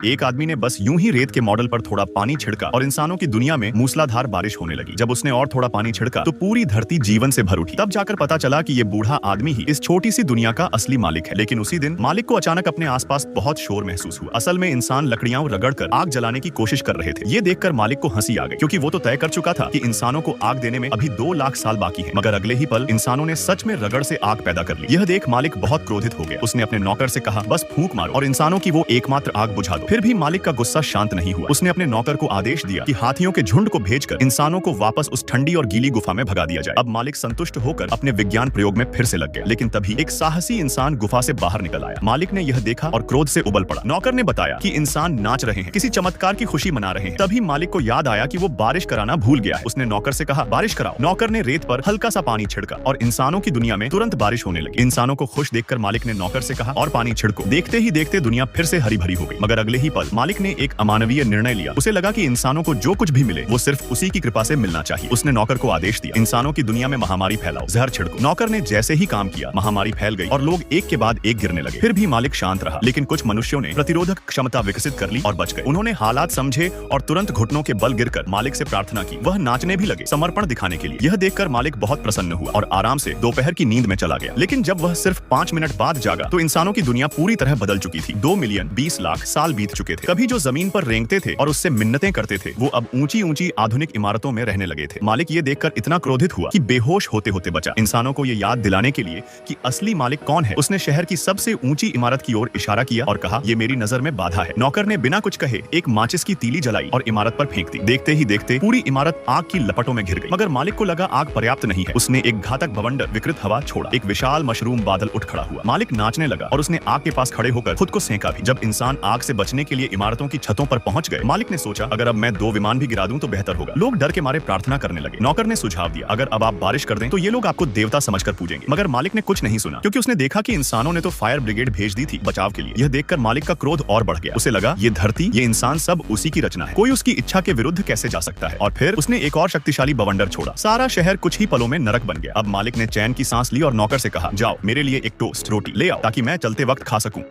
एक आदमी ने बस यूं ही रेत के मॉडल पर थोड़ा पानी छिड़का और इंसानों की दुनिया में मूसलाधार बारिश होने लगी। जब उसने और थोड़ा पानी छिड़का तो पूरी धरती जीवन से भर उठी। तब जाकर पता चला कि ये बूढ़ा आदमी ही इस छोटी सी दुनिया का असली मालिक है। लेकिन उसी दिन मालिक को अचानक अपने आसपास बहुत शोर महसूस हुआ। असल में इंसान लकड़ियां रगड़कर आग जलाने की कोशिश कर रहे थे। ये देखकर मालिक को हंसी आ गई, क्योंकि वो तो तय कर चुका था कि इंसानों को आग देने में अभी 2 लाख साल बाकी है। मगर अगले ही पल इंसानों ने सच में रगड़ से आग पैदा कर ली। यह देख मालिक बहुत क्रोधित हो गया। उसने अपने नौकर से कहा, बस फूंक मारो और इंसानों की वो एकमात्र आग बुझा दो। फिर भी मालिक का गुस्सा शांत नहीं हुआ। उसने अपने नौकर को आदेश दिया कि हाथियों के झुंड को भेजकर इंसानों को वापस उस ठंडी और गीली गुफा में भगा दिया जाए। अब मालिक संतुष्ट होकर अपने विज्ञान प्रयोग में फिर से लग गया। लेकिन तभी एक साहसी इंसान गुफा से बाहर निकल आया। मालिक ने यह देखा और क्रोध से उबल पड़ा। नौकर ने बताया कि इंसान नाच रहे हैं, किसी चमत्कार की खुशी मना रहे हैं। तभी मालिक को याद आया कि वो बारिश कराना भूल गया है। उसने नौकर से कहा, बारिश कराओ। नौकर ने रेत पर हल्का सा पानी छिड़का और इंसानों की दुनिया में तुरंत बारिश होने लगी। इंसानों को खुश देखकर मालिक ने नौकर से कहा, और पानी छिड़को। देखते ही देखते दुनिया फिर से हरी भरी हो गई। मगर अगले ही पल मालिक ने एक अमानवीय निर्णय लिया। उसे लगा कि इंसानों को जो कुछ भी मिले वो सिर्फ उसी की कृपा से मिलना चाहिए। उसने नौकर को आदेश दिया, इंसानों की दुनिया में महामारी फैलाओ, जहर छिड़को। नौकर ने जैसे ही काम किया, महामारी फैल गई और लोग एक के बाद एक गिरने लगे। फिर भी मालिक शांत रहा। लेकिन कुछ मनुष्यों ने प्रतिरोधक क्षमता विकसित कर ली और बच गए। उन्होंने हालात समझे और तुरंत घुटनों के बल गिरकर मालिक से प्रार्थना की। वह नाचने भी लगे, समर्पण दिखाने के लिए। यह देखकर मालिक बहुत प्रसन्न हुआ और आराम से दोपहर की नींद में चला गया। लेकिन जब वह सिर्फ 5 मिनट बाद जागा तो इंसानों की दुनिया पूरी तरह बदल चुकी थी। 2 मिलियन 20 लाख साल बीत चुके थे। कभी जो जमीन पर रेंगते थे और उससे मिन्नतें करते थे, वो अब ऊंची ऊंची आधुनिक इमारतों में रहने लगे थे। मालिक ये देखकर इतना क्रोधित हुआ कि बेहोश होते होते बचा। इंसानों को ये याद दिलाने के लिए कि असली मालिक कौन है, उसने शहर की सबसे ऊंची इमारत की ओर इशारा किया और कहा, ये मेरी नजर में बाधा है। नौकर ने बिना कुछ कहे एक माचिस की तीली जलाई और इमारत पर फेंक दी। देखते ही देखते पूरी इमारत आग की लपटों में घिर गई। मगर मालिक को लगा आग पर्याप्त नहीं है। उसने एक घातक भवंडर विकृत हवा छोड़ा। एक विशाल मशरूम बादल उठ खड़ा हुआ। मालिक नाचने लगा और उसने आग के पास खड़े होकर खुद को सेंका भी। जब इंसान आग से बचने के लिए इमारतों की छतों पर पहुंच गए, मालिक ने सोचा, अगर अब मैं 2 विमान भी गिरा दूं तो बेहतर होगा। लोग डर के मारे प्रार्थना करने लगे। नौकर ने सुझाव दिया, अगर अब आप बारिश कर दें तो ये लोग आपको देवता समझकर पूजेंगे। मगर मालिक ने कुछ नहीं सुना, क्योंकि उसने देखा कि इंसानों ने तो फायर ब्रिगेड भेज दी थी बचाव के लिए। यह देखकर मालिक का क्रोध और बढ़ गया। उसे लगा, ये धरती, ये इंसान सब उसी की रचना है। कोई उसकी इच्छा के विरुद्ध कैसे जा सकता है। और फिर उसने एक और शक्तिशाली बवंडर छोड़ा। सारा शहर कुछ ही पलों में नरक बन गया। अब मालिक ने चैन की सांस ली और नौकर से कहा, जाओ मेरे लिए एक टोस्ट रोटी ले आओ ताकि मैं चलते वक्त खा सकूं।